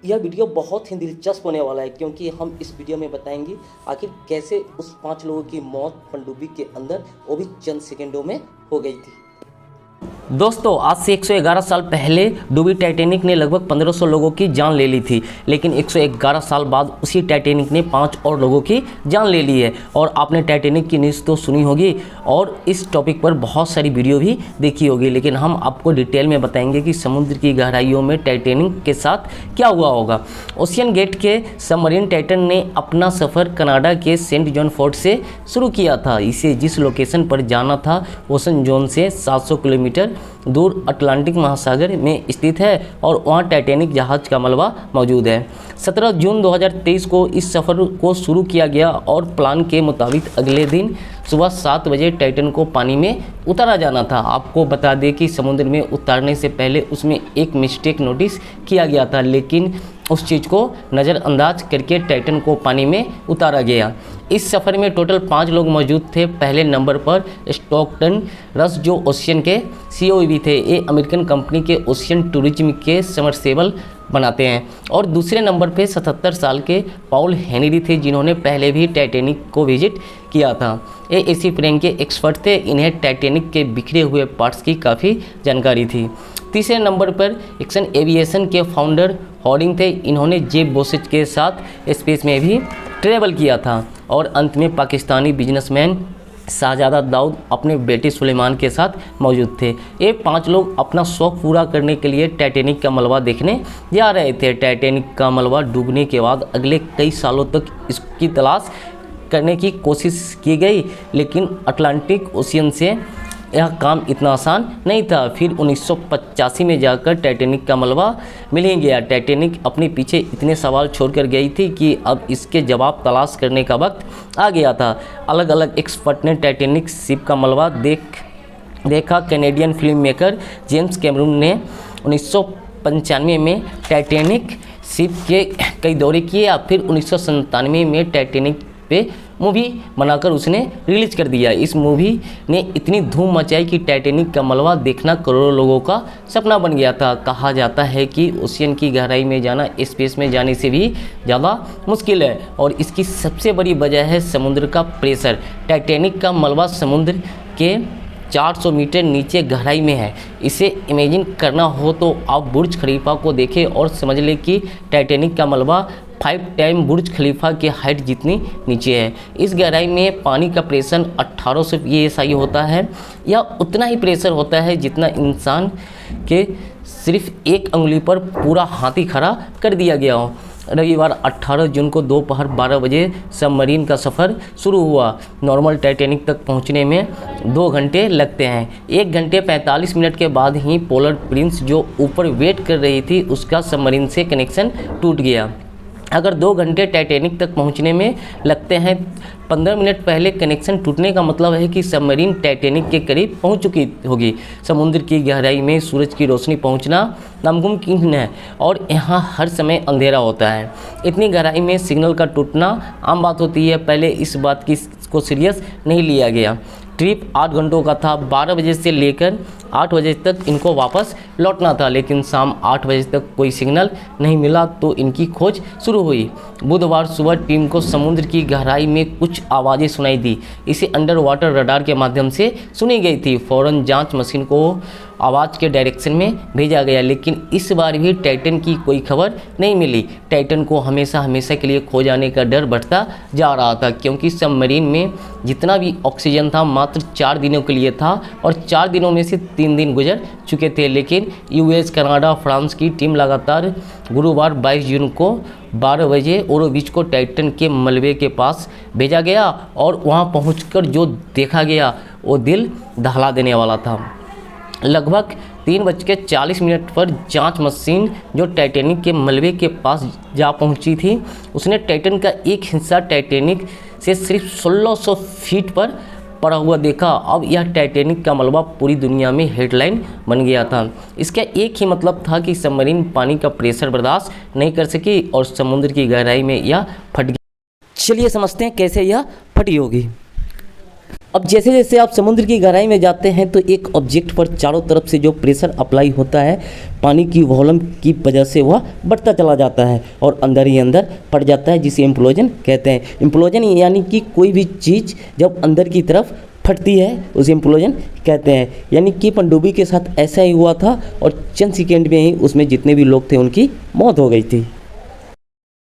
यह वीडियो बहुत ही दिलचस्प होने वाला है क्योंकि हम इस वीडियो में बताएंगे आखिर कैसे उस 5 लोगों की मौत पनडुब्बी के अंदर वो भी चंद सेकंडों में हो गई थी। दोस्तों, आज से 111 साल पहले डूबी टाइटैनिक ने लगभग 1500 लोगों की जान ले ली थी, लेकिन 111 साल बाद उसी टाइटैनिक ने 5 और लोगों की जान ले ली है। और आपने टाइटैनिक की न्यूज़ तो सुनी होगी और इस टॉपिक पर बहुत सारी वीडियो भी देखी होगी, लेकिन हम आपको डिटेल में बताएंगे कि समुद्र की गहराइयों में टाइटैनिक के साथ क्या हुआ होगा। ओशियन गेट के सबमरीन टाइटन ने अपना सफ़र कनाडा के सेंट जॉन फोर्ट से शुरू किया था। इसे जिस लोकेशन पर जाना था ओशन जोन से 700 किलोमीटर दूर अटलांटिक महासागर में स्थित है और वहां टाइटैनिक जहाज का मलबा मौजूद है। 17 जून 2023 को इस सफ़र को शुरू किया गया और प्लान के मुताबिक अगले दिन सुबह 7 बजे टाइटन को पानी में उतारा जाना था। आपको बता दें कि समुद्र में उतारने से पहले उसमें एक मिस्टेक नोटिस किया गया था, लेकिन उस चीज़ को नज़रअंदाज करके टाइटन को पानी में उतारा गया। इस सफ़र में टोटल 5 लोग मौजूद थे। पहले नंबर पर स्टॉकटन रस, जो ओशियन के CEO भी थे। ये अमेरिकन कंपनी के ओशियन टूरिज्म के सबमर्सिबल बनाते हैं। और दूसरे नंबर पे 77 साल के पॉल हेनरी थे, जिन्होंने पहले भी टाइटैनिक को विजिट किया था। ये एसी फ्रेम के एक्सपर्ट थे। इन्हें टाइटैनिक के बिखरे हुए पार्ट्स की काफ़ी जानकारी थी। तीसरे नंबर पर एक्सन एविएशन के फाउंडर हॉर्डिंग थे। इन्होंने जेब बोसेज के साथ स्पेस में भी ट्रेवल किया था। और अंत में पाकिस्तानी बिजनेसमैन शाहजादा दाऊद अपने बेटे सुलेमान के साथ मौजूद थे। ये 5 लोग अपना शौक पूरा करने के लिए टाइटैनिक का मलबा देखने जा रहे थे। टाइटैनिक का मलबा डूबने के बाद अगले कई सालों तक इसकी तलाश करने की कोशिश की गई, लेकिन अटलांटिक ओशियन से यह काम इतना आसान नहीं था। फिर 1985 में जाकर टाइटैनिक का मलबा मिल ही गया। टाइटैनिक अपने पीछे इतने सवाल छोड़कर गई थी कि अब इसके जवाब तलाश करने का वक्त आ गया था। अलग अलग एक्सपर्ट ने टाइटैनिक शिप का मलबा देखा। Canadian film maker James Cameron ने 1995 में टाइटैनिक शिप के कई दौरे किए। फिर 1997 में टाइटैनिक पे मूवी बनाकर उसने रिलीज कर दिया। इस मूवी ने इतनी धूम मचाई कि टाइटैनिक का मलबा देखना करोड़ों लोगों का सपना बन गया था। कहा जाता है कि ओशियन की गहराई में जाना स्पेस में जाने से भी ज़्यादा मुश्किल है और इसकी सबसे बड़ी वजह है समुद्र का प्रेशर। टाइटैनिक का मलबा समुद्र के 400 मीटर नीचे गहराई में है। इसे इमेजिन करना हो तो आप बुर्ज खलीफा को देखें और समझ लें कि टाइटैनिक का मलबा 5 टाइम बुर्ज खलीफा के हाइट जितनी नीचे है। इस गहराई में पानी का प्रेशर 1800 psi होता है। यह उतना ही प्रेशर होता है जितना इंसान के सिर्फ एक उंगली पर पूरा हाथी खड़ा कर दिया गया हो। रविवार 18 जून को दोपहर 12 बजे सबमरीन का सफ़र शुरू हुआ। नॉर्मल टाइटैनिक तक पहुंचने में 2 घंटे लगते हैं। 1 घंटे 45 मिनट के बाद ही पोलर प्रिंस, जो ऊपर वेट कर रही थी, उसका सबमरीन से कनेक्शन टूट गया। अगर 2 घंटे टाइटैनिक तक पहुंचने में लगते हैं, 15 मिनट पहले कनेक्शन टूटने का मतलब है कि सबमरीन टाइटैनिक के करीब पहुंच चुकी होगी। समुद्र की गहराई में सूरज की रोशनी पहुंचना नामुमकिन है और यहाँ हर समय अंधेरा होता है। इतनी गहराई में सिग्नल का टूटना आम बात होती है। पहले इस बात को सीरियस नहीं लिया गया। ट्रिप 8 घंटों का था। 12 बजे से लेकर 8 बजे तक इनको वापस लौटना था, लेकिन शाम 8 बजे तक कोई सिग्नल नहीं मिला तो इनकी खोज शुरू हुई। बुधवार सुबह टीम को समुद्र की गहराई में कुछ आवाज़ें सुनाई दी। इसे अंडर वाटर रडार के माध्यम से सुनी गई थी। फ़ौरन जांच मशीन को आवाज़ के डायरेक्शन में भेजा गया, लेकिन इस बार भी टाइटन की कोई खबर नहीं मिली। टाइटन को हमेशा के लिए खो जाने का डर बढ़ता जा रहा था, क्योंकि सबमरीन में जितना भी ऑक्सीजन था मात्र 4 दिनों के लिए था और 4 दिनों में से 3 दिन गुजर चुके थे। लेकिन US, कनाडा, फ्रांस की टीम लगातार गुरुवार 22 जून को 12 बजे ओरोविच को टाइटन के मलबे के पास भेजा गया और वहां पहुंचकर जो देखा गया वो दिल दहला देने वाला था। लगभग 3:40 पर जांच मशीन जो टाइटैनिक के मलबे के पास जा पहुंची थी, उसने टाइटन का एक हिस्सा टाइटैनिक से सिर्फ 1600 फीट पर पड़ा हुआ देखा। अब यह टाइटैनिक का मलबा पूरी दुनिया में हेडलाइन बन गया था। इसका एक ही मतलब था कि सबमरीन पानी का प्रेशर बर्दाश्त नहीं कर सकी और समुद्र की गहराई में यह फट गई। चलिए समझते हैं कैसे यह फटी होगी। अब जैसे जैसे आप समुद्र की गहराई में जाते हैं तो एक ऑब्जेक्ट पर चारों तरफ से जो प्रेशर अप्लाई होता है पानी की वॉल्यूम की वजह से वह बढ़ता चला जाता है और अंदर ही अंदर पड़ जाता है, जिसे इम्प्लोजन कहते हैं। इम्प्लोजन यानी कि कोई भी चीज़ जब अंदर की तरफ फटती है उसे इम्प्लोजन कहते हैं। यानी कि पनडुब्बी के साथ ऐसा ही हुआ था और चंद सेकेंड में ही उसमें जितने भी लोग थे उनकी मौत हो गई थी।